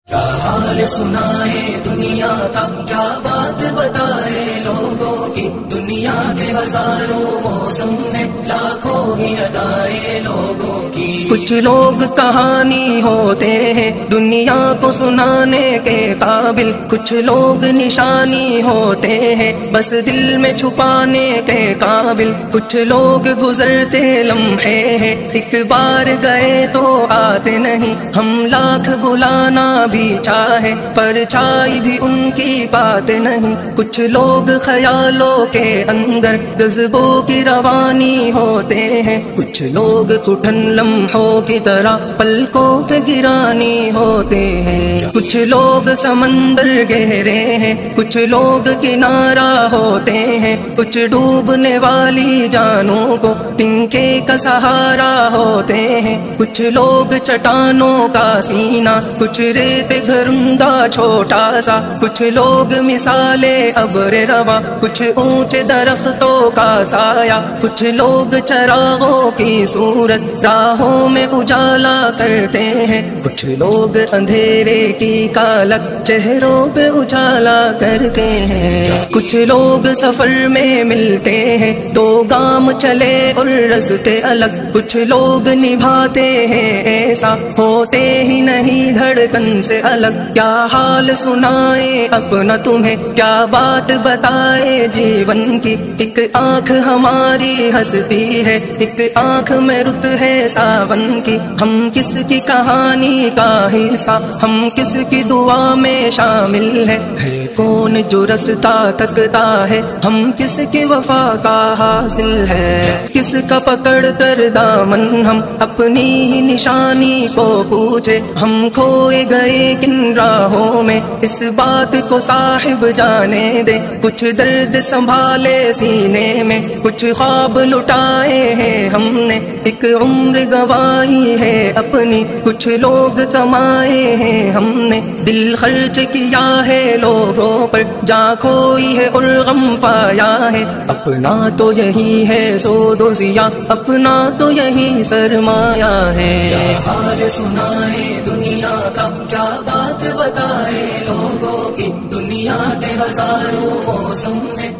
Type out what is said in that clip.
کیا حال سنائے دنیا کا، کیا بات بتائے لوگوں کی، دنیا کے ہزاروں موسم میں لاکھوں ہی ادائیں لوگوں کی۔ کچھ لوگ کہانی ہوتے ہیں دنیا کو سنانے کے قابل، کچھ لوگ نشانی ہوتے ہیں بس دل میں چھپانے کے قابل، کچھ لوگ گزرتے لمحے ہیں ایک بار گئے تو آتے نہیں، ہم لاکھ بلانا بھی چاہے پرچھائی بھی ان کی بات نہیں، کچھ لوگ خیالوں کے اندر جذبوں کی روانی ہوتے ہیں، کچھ لوگ کٹھن لمحوں کی طرح پلکوں پہ گرانی ہوتے ہیں، کچھ لوگ سمندر گہرے ہیں، کچھ لوگ کنارہ ہوتے ہیں، کچھ ڈوبنے والی جانوں کو تنکے کا سہارا ہوتے ہیں، کچھ لوگ چٹانوں کا سینہ، کچھ ریت گھرندہ چھوٹا سا، کچھ لوگ مثالیں ابر رواں، کچھ اونچے درختوں کا سایہ، کچھ لوگ چراغوں کی صورت راہوں میں اجالا کرتے ہیں، کچھ لوگ اندھیرے کی کالک چہروں پہ اجالا کرتے ہیں، کچھ لوگ سفر میں ملتے ہیں دو گام چلے اور رستے الگ، کچھ لوگ نبھاتے ہیں ایسا ہوتے ہی نہیں دھڑکن سے الگ، کیا حال سنائے اپنا تمہیں، کیا بات بتائے جیون کی، ایک آنکھ ہماری ہنستی ہے ایک آنکھ میں رت ہے ساون کی، ہم کس کی کہانی کا حصہ، ہم کس کی دعا میں شامل ہے کون جو رستہ تکتا ہے، ہم کس کی وفا کا حاصل ہے، کس کا پکڑ کر دامن ہم اپنی ہی نشانی کو پوچھے، ہم کھوئے گئے کن راہوں میں اس بات کو صاحب جانے دے، کچھ درد سنبھالے سینے میں کچھ خواب لٹائے ہیں ہم نے، ایک عمر گوائی ہے اپنی کچھ لوگ کمائے ہیں ہم نے، دل خرچ کیا ہے لوگوں پر جا کھوئی ہے اور غم پایا ہے، اپنا تو یہی ہے سود و ضیاء، اپنا تو یہی سرمایہ ہے۔ کیا حال سنائے دنیا کا، کیا بات بتائے لوگوں کی، دنیا کے ہزاروں موسم میں